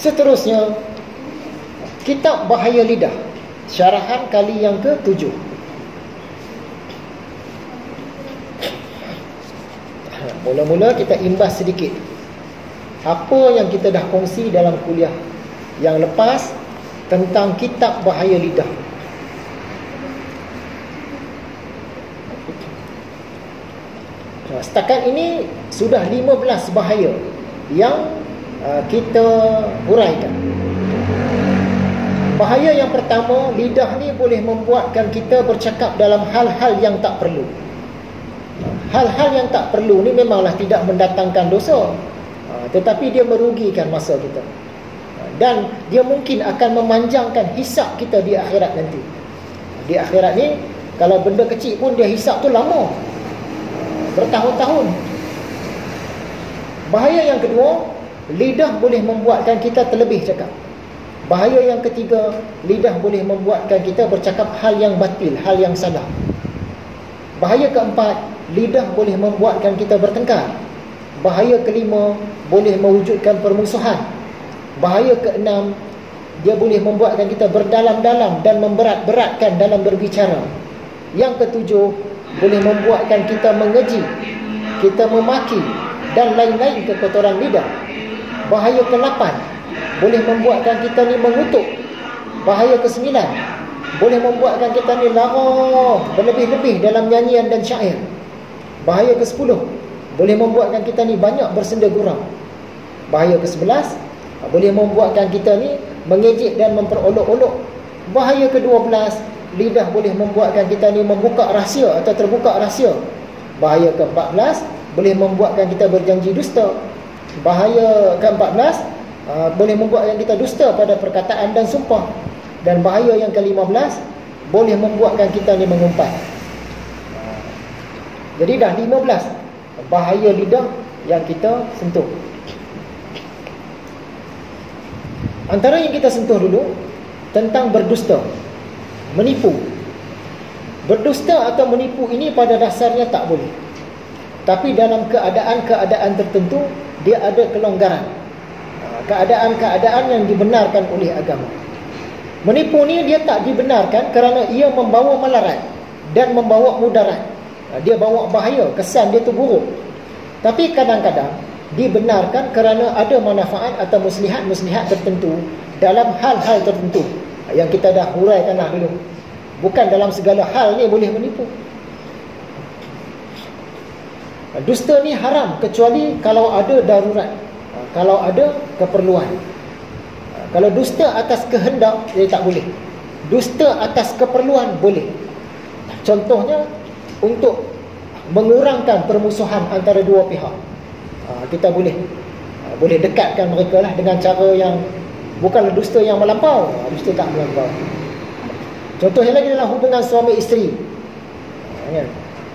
Seterusnya, kitab Bahaya Lidah, syarahan kali yang ke-7. Mula-mula kita imbas sedikit apa yang kita dah kongsi dalam kuliah yang lepas tentang kitab Bahaya Lidah. Setakat ini sudah 15 bahaya yang kita huraikan. Bahaya yang pertama, lidah ni boleh membuatkan kita bercakap dalam hal-hal yang tak perlu. Hal-hal yang tak perlu ni memanglah tidak mendatangkan dosa, tetapi dia merugikan masa kita, dan dia mungkin akan memanjangkan hisap kita di akhirat nanti. Di akhirat ni, kalau benda kecil pun dia hisap tu lama, bertahun-tahun. Bahaya yang kedua, lidah boleh membuatkan kita terlebih cakap. Bahaya yang ketiga, lidah boleh membuatkan kita bercakap hal yang batil, hal yang salah. Bahaya keempat, lidah boleh membuatkan kita bertengkar. Bahaya kelima, boleh mewujudkan permusuhan. Bahaya keenam, dia boleh membuatkan kita berdalam-dalam dan memberat-beratkan dalam berbicara. Yang ketujuh, boleh membuatkan kita mengeji, kita memaki dan lain-lain kekotoran lidah. Bahaya ke-8, boleh membuatkan kita ni mengutuk. Bahaya ke-9, boleh membuatkan kita ni lara berlebih-lebih dalam nyanyian dan syair. Bahaya ke-10, boleh membuatkan kita ni banyak bersenda gurau. Bahaya ke-11, boleh membuatkan kita ni mengejek dan memperolok-olok. Bahaya ke-12, lidah boleh membuatkan kita ni membuka rahsia atau terbuka rahsia. Bahaya ke-14, boleh membuatkan kita berjanji dusta. Bahaya ke-14, boleh membuatkan kita dusta pada perkataan dan sumpah. Dan bahaya yang ke-15, boleh membuatkan kita ni mengumpat. Jadi dah 15 bahaya lidah yang kita sentuh. Antara yang kita sentuh dulu tentang berdusta, menipu. Berdusta atau menipu ini pada dasarnya tak boleh, tapi dalam keadaan-keadaan tertentu dia ada kelonggaran, keadaan-keadaan yang dibenarkan oleh agama. Menipu ni dia tak dibenarkan kerana ia membawa malarat dan membawa mudarat. Dia bawa bahaya, kesan dia tu buruk. Tapi kadang-kadang dibenarkan kerana ada manfaat atau muslihat-muslihat tertentu dalam hal-hal tertentu yang kita dah huraikan dah dulu. Bukan dalam segala hal ni boleh menipu. Dusta ni haram kecuali kalau ada darurat, kalau ada keperluan. Kalau dusta atas kehendak, dia tak boleh. Dusta atas keperluan boleh. Contohnya, untuk mengurangkan permusuhan antara dua pihak, kita boleh dekatkan mereka lah dengan cara yang bukanlah dusta yang melampau. Dusta tak melampau. Contohnya lagi dalam hubungan suami isteri,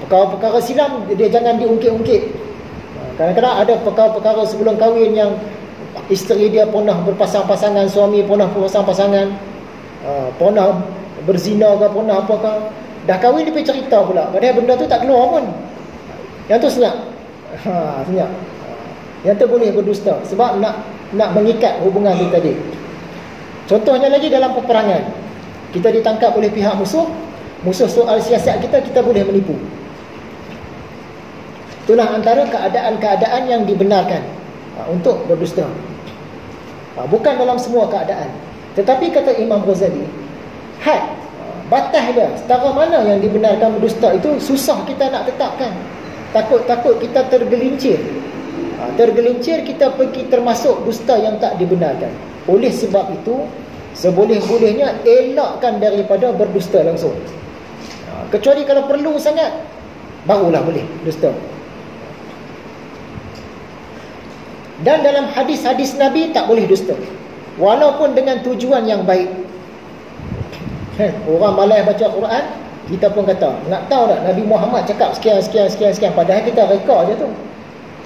perkara-perkara silam dia jangan diungkit-ungkit. Kadang-kadang ada perkara-perkara sebelum kahwin yang isteri dia pernah berpasang-pasangan, suami pernah berpasang-pasangan, pernah berzina ke, pernah apakah. Dah kahwin dia pergi cerita pula, padahal benda tu tak keluar pun. Yang tu senyap. Senyap. Yang tu boleh berdusta sebab nak mengikat hubungan tu tadi. Contohnya lagi dalam peperangan, kita ditangkap oleh pihak musuh soal siasat kita boleh menipu. Itulah antara keadaan-keadaan yang dibenarkan untuk berdusta. Bukan dalam semua keadaan. Tetapi kata Imam Ghazali, had, batas dia, setara mana yang dibenarkan berdusta itu susah kita nak tetapkan. Takut-takut kita tergelincir. Tergelincir kita pergi termasuk dusta yang tak dibenarkan. Oleh sebab itu, seboleh-bolehnya elakkan daripada berdusta langsung. Kecuali kalau perlu sangat, barulah boleh dusta. Dan dalam hadis-hadis Nabi tak boleh dusta, walaupun dengan tujuan yang baik. Orang malas baca Quran, kita pun kata, nak tahu tak Nabi Muhammad cakap sekian, padahal kita reka je tu.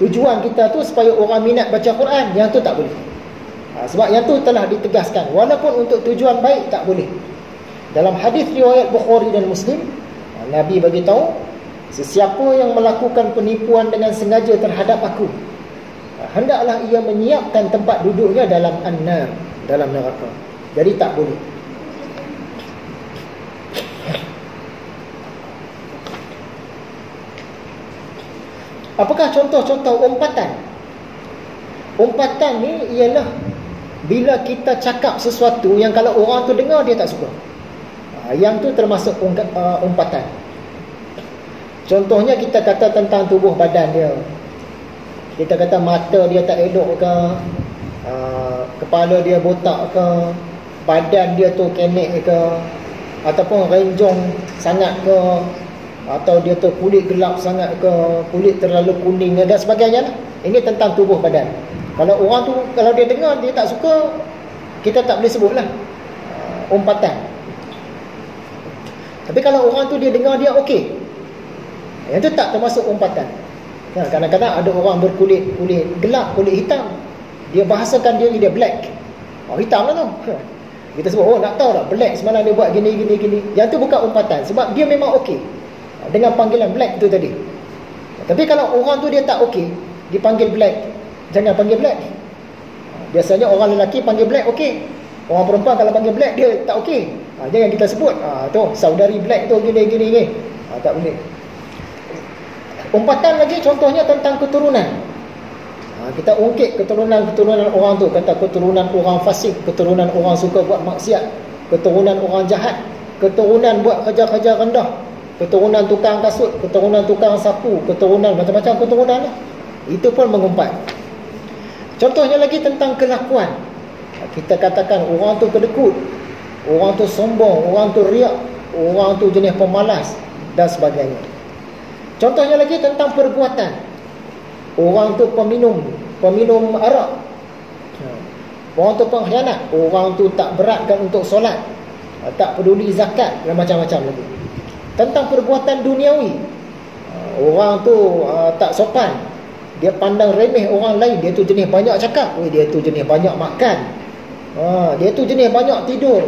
Tujuan kita tu supaya orang minat baca Quran, yang tu tak boleh. Sebab yang tu telah ditegaskan, walaupun untuk tujuan baik tak boleh. Dalam hadis riwayat Bukhari dan Muslim, Nabi bagi tahu, sesiapa yang melakukan penipuan dengan sengaja terhadap aku, hendaklah ia menyiapkan tempat duduknya dalam an-nar, dalam neraka. Jadi tak boleh. Apakah contoh-contoh umpatan? Umpatan ni ialah bila kita cakap sesuatu yang kalau orang tu dengar dia tak suka. Yang tu termasuk umpatan. Contohnya kita kata tentang tubuh badan dia. Kita kata mata dia tak elok ke, kepala dia botak ke, badan dia tu kenek ke, ataupun renjong sangat ke, atau dia tu kulit gelap sangat ke, kulit terlalu kuning dan sebagainya. Ini tentang tubuh badan. Kalau orang tu, kalau dia dengar dia tak suka, kita tak boleh sebutlah umpatan. Tapi kalau orang tu dia dengar dia okey, yang tu tak termasuk umpatan. Kadang-kadang ada orang berkulit gelap, kulit hitam, dia bahasakan diri dia black. Hitam lah tu. Kita sebut, nak tahu tak black semalam dia buat gini. Yang tu bukan umpatan, sebab dia memang okey dengan panggilan black tu tadi. Tapi kalau orang tu dia tak okey, dipanggil black, jangan panggil black. Biasanya orang lelaki panggil black okey, orang perempuan kalau panggil black dia tak okey. Jangan kita sebut tu saudari black tu gini. Tak boleh. Umpatan lagi contohnya tentang keturunan. Kita ungkit keturunan orang tu, kata keturunan orang fasik, keturunan orang suka buat maksiat, keturunan orang jahat, keturunan buat kerja-kerja rendah, keturunan tukang kasut, keturunan tukang sapu, keturunan macam-macam keturunan lah. Itu pun mengumpat. Contohnya lagi tentang kelakuan. Kita katakan orang tu kedekut, orang tu sombong, orang tu riak, orang tu jenis pemalas dan sebagainya. Contohnya lagi tentang perbuatan. Orang tu peminum arak, orang tu pengkhianat, orang tu tak beratkan untuk solat, tak peduli zakat dan macam-macam lagi. Tentang perbuatan duniawi, orang tu tak sopan, dia pandang remeh orang lain, dia tu jenis banyak cakap, dia tu jenis banyak makan, dia tu jenis banyak tidur.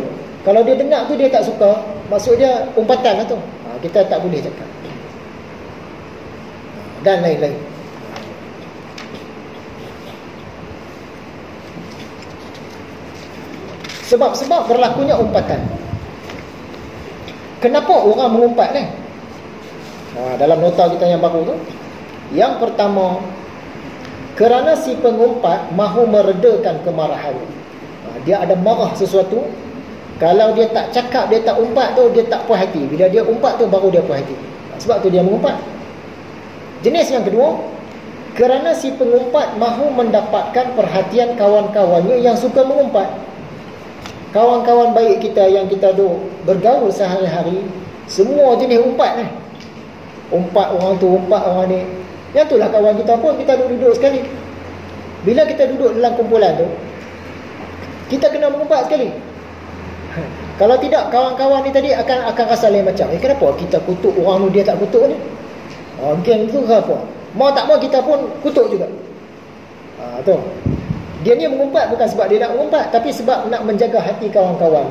Kalau dia dengar tu dia tak suka, maksud dia umpatan lah tu. Kita tak boleh cakap. Dan lain-lain. Sebab-sebab berlakunya umpatan. Kenapa orang mengumpat ni? Dalam nota kita yang baru tu, yang pertama, kerana si pengumpat mahu meredakan kemarahan. Dia ada marah sesuatu, kalau dia tak cakap, dia tak umpat tu, dia tak puas hati. Bila dia umpat tu baru dia puas hati. Sebab tu dia mengumpat. Jenis yang kedua, kerana si pengumpat mahu mendapatkan perhatian kawan-kawannya yang suka mengumpat. Kawan-kawan baik kita yang kita bergaul sehari-hari, semua jenis umpat ni. Umpat orang tu, umpat orang ni. Yang itulah kawan kita pun, kita duduk sekali. Bila kita duduk dalam kumpulan tu, kita kena mengumpat sekali. Kalau tidak, kawan-kawan ni tadi akan rasa lain macam. Kenapa kita kutuk orang tu, dia tak kutuk ni? Geng tu ke apa? Mau tak mau kita pun kutuk juga. Tu. Dia ni mengumpat bukan sebab dia nak mengumpat, tapi sebab nak menjaga hati kawan-kawan.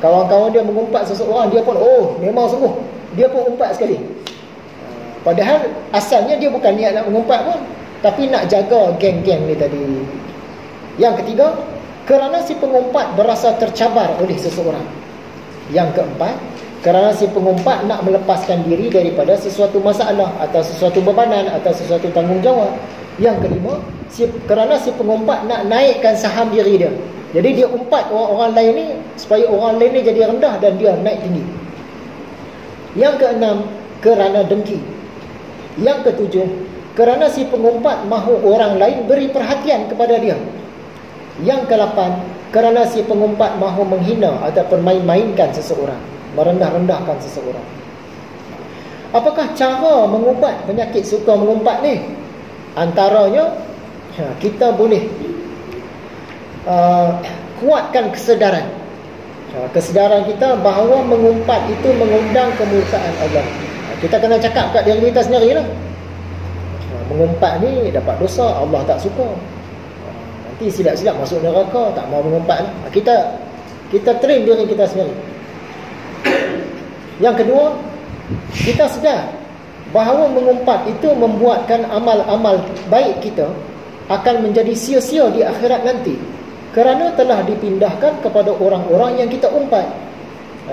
Kawan-kawan dia mengumpat seseorang, dia pun memang sungguh, dia pun umpat sekali. Padahal asalnya dia bukan niat nak mengumpat pun, tapi nak jaga geng-geng ni tadi. Yang ketiga, kerana si pengumpat berasa tercabar oleh seseorang. Yang keempat, kerana si pengumpat nak melepaskan diri daripada sesuatu masalah atau sesuatu bebanan atau sesuatu tanggungjawab. Yang kelima, kerana si pengumpat nak naikkan saham diri dia. Jadi dia umpat orang lain ni supaya orang lain ni jadi rendah dan dia naik tinggi. Yang keenam, kerana dengki. Yang ketujuh, kerana si pengumpat mahu orang lain beri perhatian kepada dia. Yang ke-8, kerana si pengumpat mahu menghina ataupun main-mainkan seseorang, merendah-rendahkan seseorang. Apakah cara mengubat penyakit suka mengumpat ni? Antaranya, kita boleh kuatkan kesedaran. Kesedaran kita bahawa mengumpat itu mengundang kemurkaan Allah. Kita kena cakap kat diri kita sendiri lah. Mengumpat ni dapat dosa, Allah tak suka. Nanti silap-silap masuk neraka, tak mau mengumpat lah. Kita train diri kita sendiri. Yang kedua, kita sedar bahawa mengumpat itu membuatkan amal-amal baik kita akan menjadi sia-sia di akhirat nanti, kerana telah dipindahkan kepada orang-orang yang kita umpat.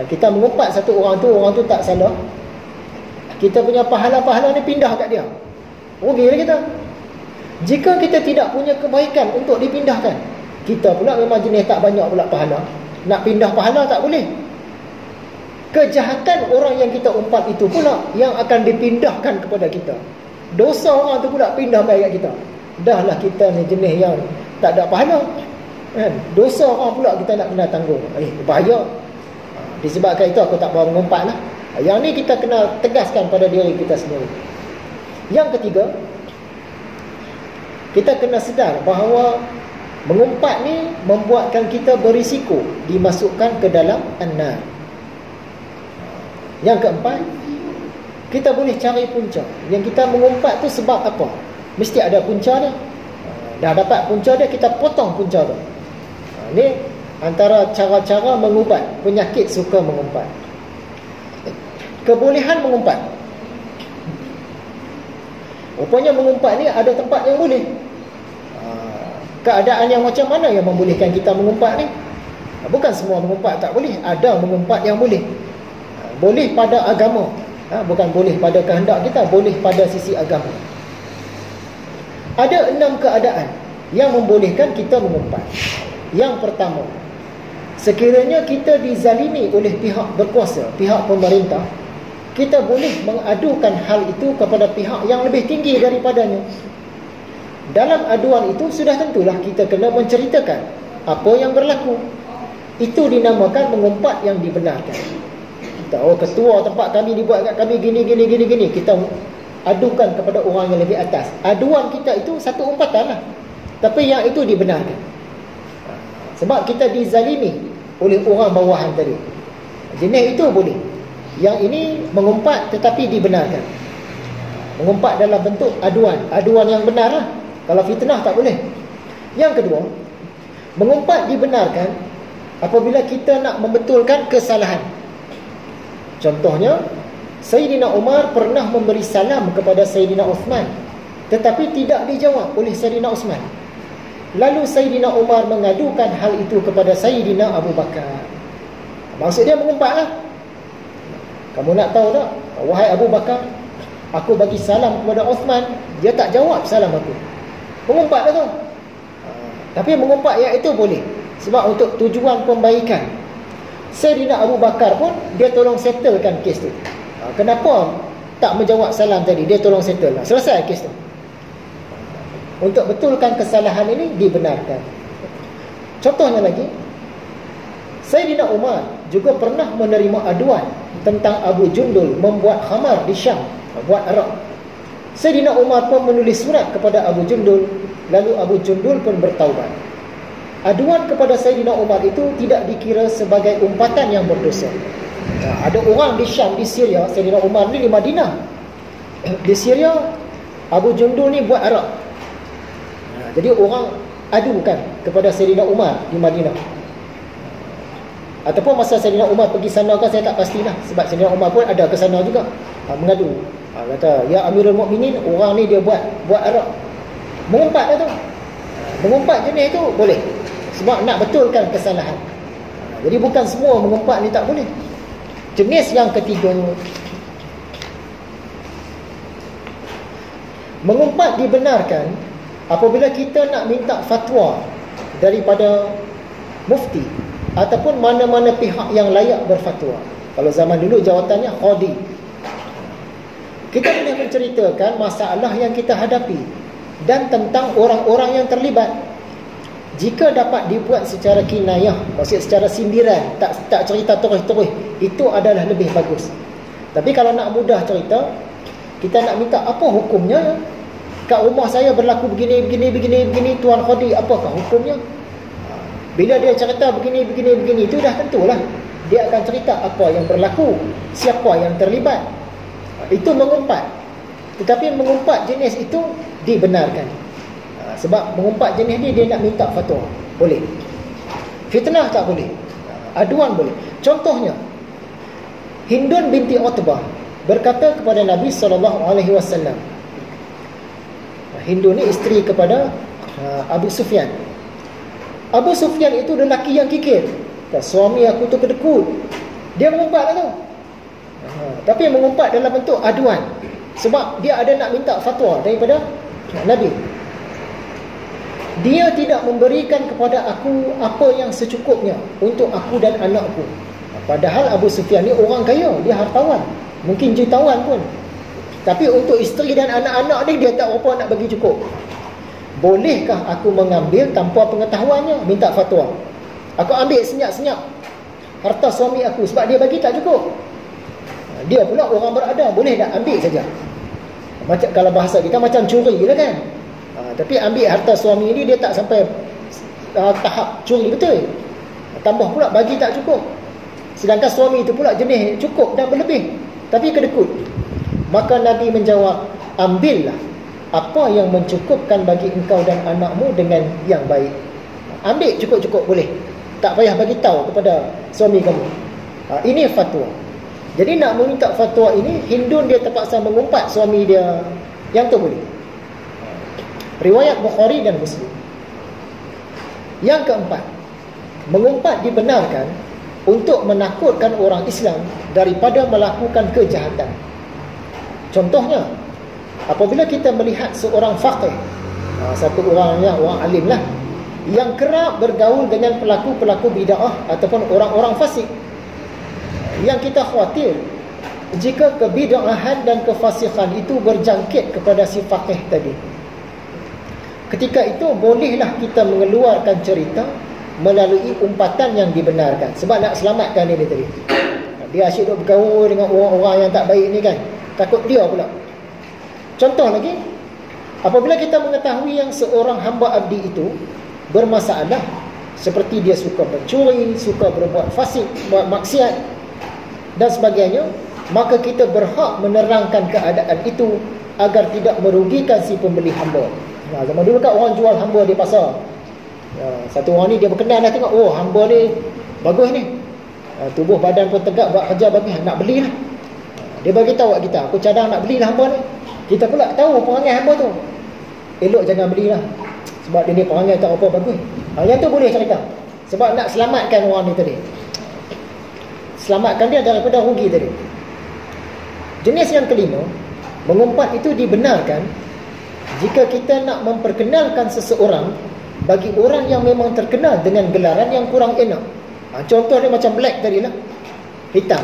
Kita mengumpat satu orang tu tak salah, kita punya pahala-pahala ni pindah kat dia, rugilah kita. Jika kita tidak punya kebaikan untuk dipindahkan, kita pula memang jenis tak banyak pula pahala, nak pindah pahala tak boleh. Kejahatan orang yang kita umpat itu pula yang akan dipindahkan kepada kita. Dosa orang tu pula pindah balik kat kita. Dahlah kita ni jenis yang tak ada pahala, kan? Dosa orang pula kita nak kena tanggung. Bahaya. Disebabkan itu aku tak mau mengumpat lah. Yang ni kita kena tegaskan pada diri kita sendiri. Yang ketiga, kita kena sedar bahawa mengumpat ni membuatkan kita berisiko dimasukkan ke dalam an-nar. Yang keempat, kita boleh cari punca. Yang kita mengumpat tu sebab apa? Mesti ada punca dia. Dah dapat punca dia, kita potong punca tu. Ni antara cara-cara mengubat penyakit suka mengumpat. Kebolehan mengumpat. Rupanya mengumpat ni ada tempat yang boleh. Keadaan yang macam mana yang membolehkan kita mengumpat ni? Bukan semua mengumpat tak boleh. Ada mengumpat yang boleh. Boleh pada agama, bukan boleh pada kehendak kita, boleh pada sisi agama. Ada 6 keadaan yang membolehkan kita mengumpat. Yang pertama, sekiranya kita dizalimi oleh pihak berkuasa, pihak pemerintah, kita boleh mengadukan hal itu kepada pihak yang lebih tinggi daripadanya. Dalam aduan itu sudah tentulah kita kena menceritakan apa yang berlaku. Itu dinamakan mengumpat yang dibenarkan. Oh, ketua tempat kami dibuat kat kami gini. Kita adukan kepada orang yang lebih atas. Aduan kita itu satu umpatan lah, tapi yang itu dibenarkan. Sebab kita dizalimi oleh orang bawahan tadi. Jenis itu boleh. Yang ini mengumpat tetapi dibenarkan. Mengumpat dalam bentuk aduan. Aduan yang benar lah. Kalau fitnah tak boleh. Yang kedua, mengumpat dibenarkan apabila kita nak membetulkan kesalahan. Contohnya, Sayyidina Umar pernah memberi salam kepada Sayyidina Uthman, tetapi tidak dijawab oleh Sayyidina Uthman. Lalu Sayyidina Umar mengadukan hal itu kepada Sayyidina Abu Bakar. Maksud dia mengumpatlah. Kamu nak tahu tak? Wahai Abu Bakar, aku bagi salam kepada Uthman, dia tak jawab salam aku. Mengumpat lah tu. Tapi mengumpat yang itu boleh, sebab untuk tujuan pembaikan. Sayyidina Abu Bakar pun dia tolong settlekan kes tu. Kenapa tak menjawab salam tadi? Dia tolong settle lah. Selesai kes tu. Untuk betulkan kesalahan ini dibenarkan. Contohnya lagi, Sayyidina Umar juga pernah menerima aduan tentang Abu Jundul membuat khamar di Syam, buat arak. Sayyidina Umar pun menulis surat kepada Abu Jundul, lalu Abu Jundul pun bertaubat. Aduan kepada Sayyidina Umar itu tidak dikira sebagai umpatan yang berdosa. Ada orang di Syam, di Syria, Sayyidina Umar ni di Madinah. Di Syria, Abu Jundul ni buat arak. Jadi orang adukan kepada Sayyidina Umar di Madinah. Ataupun masa Sayyidina Umar pergi sana kan, saya tak pastilah. Sebab Sayyidina Umar pun ada ke sana juga, mengadu. Kata, ya Amirul Mukminin, orang ni dia buat arak. Mengumpat lah tu. Mengumpat jenis itu boleh, sebab nak betulkan kesalahan. Jadi bukan semua mengumpat ni tak boleh. Jenis yang ketiga, mengumpat dibenarkan apabila kita nak minta fatwa daripada mufti ataupun mana-mana pihak yang layak berfatwa. Kalau zaman dulu jawatannya qadi. Kita boleh menceritakan masalah yang kita hadapi dan tentang orang-orang yang terlibat. Jika dapat dibuat secara kinayah, maksud secara sindiran, tak cerita terus-terus, itu adalah lebih bagus. Tapi kalau nak mudah cerita, kita nak minta apa hukumnya? Kat rumah saya berlaku begini, Tuan Khadi, apakah hukumnya? Bila dia cerita begini, itu dah tentulah dia akan cerita apa yang berlaku, siapa yang terlibat. Itu mengumpat. Tetapi mengumpat jenis itu dibenarkan. Sebab mengumpat jenis ni dia nak minta fatwa, boleh. Fitnah tak boleh. Aduan boleh. Contohnya, Hindun binti Utbah berkata kepada Nabi SAW. Hindun ni isteri kepada Abu Sufyan. Abu Sufyan itu lelaki yang kikir. Suami aku tu kedekut. Dia mengumpat lah tu. Tapi mengumpat dalam bentuk aduan. Sebab dia ada nak minta fatwa daripada Nabi. Dia tidak memberikan kepada aku apa yang secukupnya untuk aku dan anakku. Padahal Abu Sufyan ni orang kaya, dia hartawan, mungkin jutawan pun. Tapi untuk isteri dan anak-anak dia tak apa nak bagi cukup. Bolehkah aku mengambil tanpa pengetahuannya, minta fatwa? Aku ambil senyap-senyap harta suami aku sebab dia bagi tak cukup. Dia pula orang berada, boleh tak ambil saja? Macam kalau bahasa kita macam curi lah kan. Tapi ambil harta suami ni dia tak sampai tahap curi betul. Tambah pula bagi tak cukup. Sedangkan suami itu pula jenis cukup dan berlebih, tapi kedekut. Maka Nabi menjawab, ambillah apa yang mencukupkan bagi engkau dan anakmu dengan yang baik. Ambil cukup-cukup boleh. Tak payah bagi tahu kepada suami kamu. Ini fatwa. Jadi nak meminta fatwa ini, Hindun dia terpaksa mengumpat suami dia. Yang tu boleh. Riwayat Bukhari dan Muslim. Yang keempat, mengumpat dibenarkan untuk menakutkan orang Islam daripada melakukan kejahatan. Contohnya, apabila kita melihat seorang faqih, satu orang alim lah, yang kerap bergaul dengan pelaku-pelaku bid'ah ataupun orang-orang fasik, yang kita khawatir jika kebid'ahan dan kefasikhan itu berjangkit kepada si faqih tadi, ketika itu bolehlah kita mengeluarkan cerita melalui umpatan yang dibenarkan, sebab nak selamatkan dia tadi. Dia asyik duk bergaul dengan orang-orang yang tak baik ni kan, takut dia pula. Contoh lagi, apabila kita mengetahui yang seorang hamba abdi itu bermasalah, seperti dia suka mencuri, suka berbuat fasik, buat maksiat dan sebagainya, maka kita berhak menerangkan keadaan itu agar tidak merugikan si pembeli hamba. Zaman dulu kan orang jual hamba di pasar. Satu orang ni dia berkenan dah, tengok, oh hamba ni bagus ni, tubuh badan pun tegak, buat kerja bagus, nak belilah. Dia bagi tahu kat kita, aku cadang nak belilah hamba ni. Kita pula tahu perangai hamba tu, elok jangan belilah, sebab dia ni perangai tak apa bagus. Yang tu boleh cerita, sebab nak selamatkan orang ni tadi, selamatkan dia daripada rugi tadi. Jenis yang kelima, mengumpat itu dibenarkan jika kita nak memperkenalkan seseorang bagi orang yang memang terkenal dengan gelaran yang kurang enak. Contoh dia macam black tadi lah, hitam.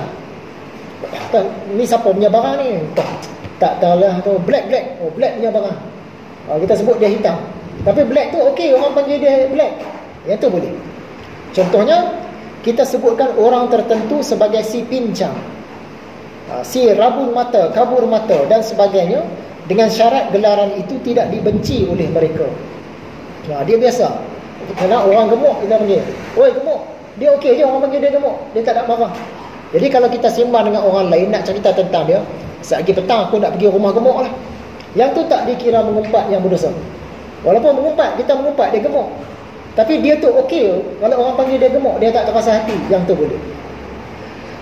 Ni siapa punya barang ni? Tak tahu lah tu, black. Oh, black punya barang. Kita sebut dia hitam. Tapi black tu okey, orang panggil dia black. Yang tu boleh. Contohnya, kita sebutkan orang tertentu sebagai si pincang, si rabun mata, kabur mata dan sebagainya, dengan syarat gelaran itu tidak dibenci oleh mereka. Dia biasa. Kalau orang gemuk, kita panggil, oi gemuk. Dia okey je orang panggil dia gemuk, dia tak nak marah. Jadi kalau kita sembang dengan orang lain nak cerita tentang dia, sekejap petang aku nak pergi rumah gemuk lah, yang tu tak dikira mengumpat yang berdosa. Walaupun mengumpat, kita mengumpat dia gemuk, tapi dia tu okey, kalau orang panggil dia gemuk, dia tak terasa hati, yang tu boleh.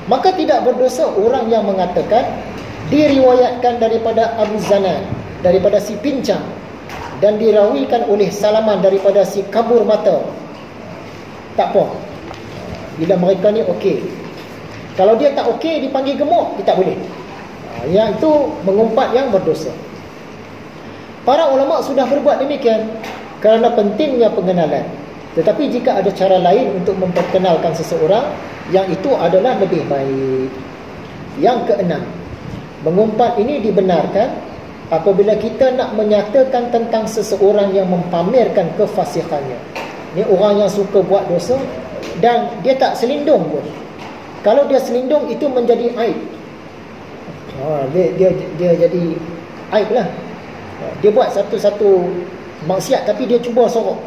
Maka tidak berdosa orang yang mengatakan diriwayatkan daripada Abu Zanan, daripada si pincang, dan dirawikan oleh Salaman daripada si kabur mata. Tak apa, bila mereka ni okey. Kalau dia tak okey dipanggil gemuk, dia tak boleh. Yang itu mengumpat yang berdosa. Para ulama sudah berbuat demikian kerana pentingnya pengenalan. Tetapi jika ada cara lain untuk memperkenalkan seseorang, yang itu adalah lebih baik. Yang keenam, mengumpat ini dibenarkan apabila kita nak menyatakan tentang seseorang yang mempamerkan kefasikhannya. Ini orang yang suka buat dosa dan dia tak selindung pun. Kalau dia selindung, itu menjadi aib. Dia jadi aib lah. Dia buat satu-satu maksiat tapi dia cuba sorok,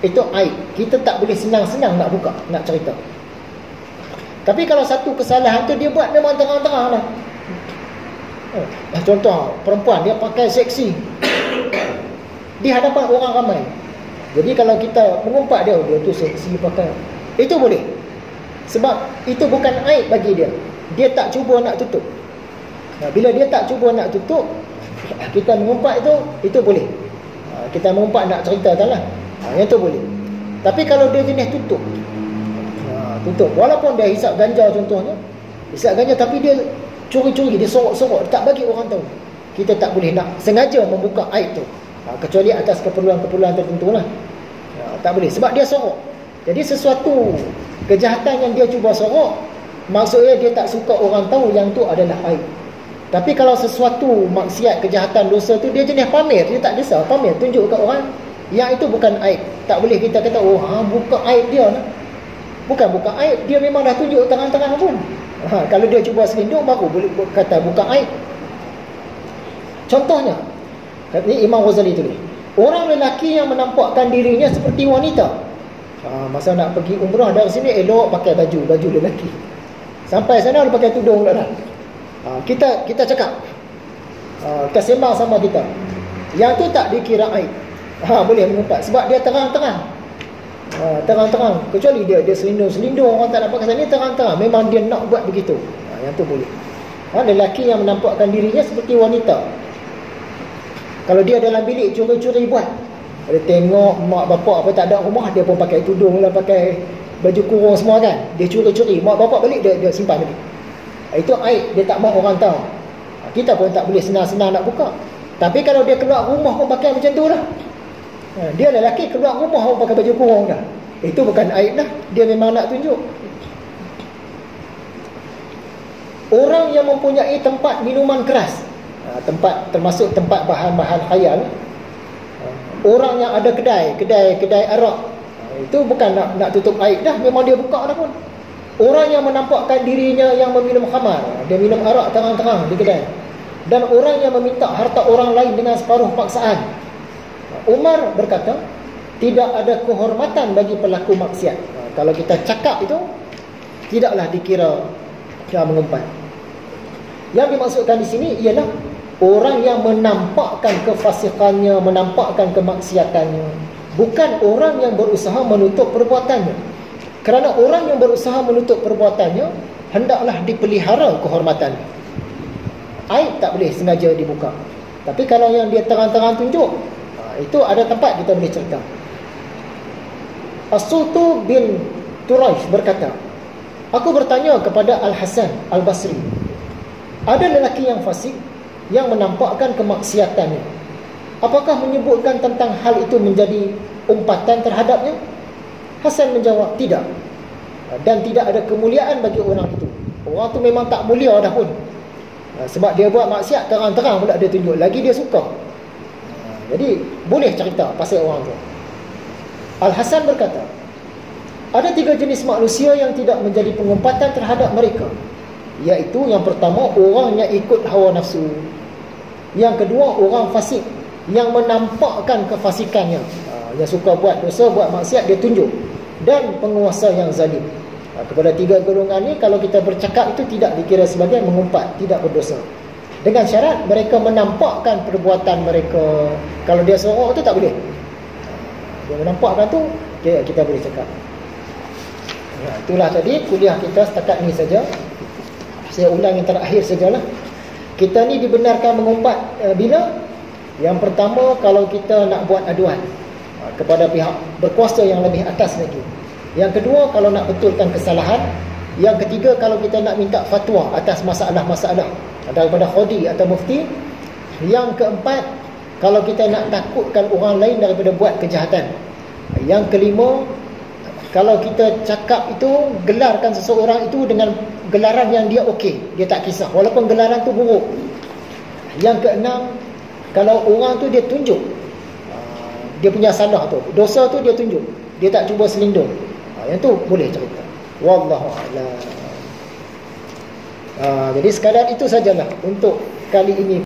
itu aib. Kita tak boleh senang-senang nak buka, nak cerita. Tapi kalau satu kesalahan tu dia buat memang terang-terang lah. Contoh, perempuan dia pakai seksi di hadapan orang ramai. Jadi kalau kita mengumpat dia tu seksi pakai, itu boleh. Sebab itu bukan aib bagi dia. Dia tak cuba nak tutup. Bila dia tak cuba nak tutup, kita mengumpat itu boleh. Kita mengumpat nak ceritakan lah. Yang tu boleh. Tapi kalau dia jenis tutup, tutup, walaupun dia hisap ganja contohnya, hisap ganja tapi dia curi-curi, dia sorok-sorok, tak bagi orang tahu, kita tak boleh nak sengaja membuka aib tu, kecuali atas keperluan-keperluan tertentu lah. Tak boleh, sebab dia sorok. Jadi sesuatu kejahatan yang dia cuba sorok, maksudnya dia tak suka orang tahu yang tu adalah aib. Tapi kalau sesuatu maksiat, kejahatan, dosa tu dia jenis pamer, dia tak desah, pamer, tunjuk kat orang, yang itu bukan aib. Tak boleh kita kata, oh buka aib dia lah. Bukan buka aib, dia memang dah tunjuk terang-terang pun. Kalau dia cuba selindung, baru boleh kata buka aib. Contohnya, ni Imam Ghazali tulis, orang lelaki yang menampakkan dirinya seperti wanita. Masa nak pergi umrah dari sini, elok pakai baju lelaki. Sampai sana dia pakai tudung pula dah. Kita cakap, kita sembang sama kita, yang tu tak dikira aib. Boleh mengumpat sebab dia terang-terang. Terang-terang, kecuali dia selindung, orang tak nampak kesan ni, terang-terang memang dia nak buat begitu. Yang tu boleh. Lelaki yang menampakkan dirinya seperti wanita. Kalau dia dalam bilik curi-curi buat, dia tengok mak bapak apa tak ada rumah, dia pun pakai tudung lah, pakai baju kurung semua kan, dia curi-curi, mak bapak balik, dia simpan balik. Itu aib, dia tak mahu orang tahu. Kita pun tak boleh senang-senang nak buka. Tapi kalau dia keluar rumah pun pakai macam tu lah, dia lelaki keluar rumah pun pakai baju kurung dah, itu bukan aib dah, dia memang nak tunjuk. Orang yang mempunyai tempat minuman keras, tempat termasuk tempat bahan-bahan khayal. Orang yang ada kedai arak, itu bukan nak tutup aib dah, memang dia buka dah pun. Orang yang menampakkan dirinya yang meminum khamar, dia minum arak terang-terang di kedai. Dan orang yang meminta harta orang lain dengan separuh paksaan. Umar berkata, tidak ada kehormatan bagi pelaku maksiat. Kalau kita cakap itu, tidaklah dikira mengumpat. Yang dimaksudkan di sini ialah orang yang menampakkan kefasikannya, menampakkan kemaksiatannya, bukan orang yang berusaha menutup perbuatannya. Kerana orang yang berusaha menutup perbuatannya, hendaklah dipelihara kehormatannya. Aib tak boleh sengaja dibuka. Tapi kalau yang dia terang-terang tunjuk, itu ada tempat kita boleh cerita. As-Sultu bin Turaish berkata, aku bertanya kepada Al-Hasan Al-Basri, ada lelaki yang fasik yang menampakkan kemaksiatannya, apakah menyebutkan tentang hal itu menjadi umpatan terhadapnya? Hasan menjawab, tidak. Dan tidak ada kemuliaan bagi orang itu. Orang tu memang tak mulia dah pun, sebab dia buat maksiat terang-terang pula dia tunjuk, lagi dia suka. Jadi boleh cerita pasal orang tu. Al-Hasan berkata, ada 3 jenis manusia yang tidak menjadi pengumpatan terhadap mereka, iaitu yang pertama, orang yang ikut hawa nafsu. Yang kedua, orang fasik yang menampakkan kefasikannya, yang suka buat dosa, buat maksiat, dia tunjuk. Dan penguasa yang zalim. Kepada 3 golongan ni, kalau kita bercakap itu tidak dikira sebagai mengumpat, tidak berdosa, dengan syarat mereka menampakkan perbuatan mereka. Kalau dia sorok tu tak boleh. Dia menampakkan tu, kita boleh cakap. Itulah tadi kuliah kita setakat ni saja. Saya ulang yang terakhir sajalah. Kita ni dibenarkan mengumpat bila? Yang pertama, kalau kita nak buat aduan kepada pihak berkuasa yang lebih atas lagi. Yang kedua, kalau nak betulkan kesalahan. Yang ketiga, kalau kita nak minta fatwa atas masalah-masalah daripada khodi atau mufti. Yang keempat, kalau kita nak takutkan orang lain daripada buat kejahatan. Yang kelima, kalau kita cakap itu, gelarkan seseorang itu dengan gelaran yang dia okey, dia tak kisah walaupun gelaran tu buruk. Yang keenam, kalau orang tu dia tunjuk dia punya salah tu, dosa tu dia tunjuk, dia tak cuba selindung, yang tu boleh cerita. Wallahu a'lam. Jadi sekadar itu sajalah untuk kali ini.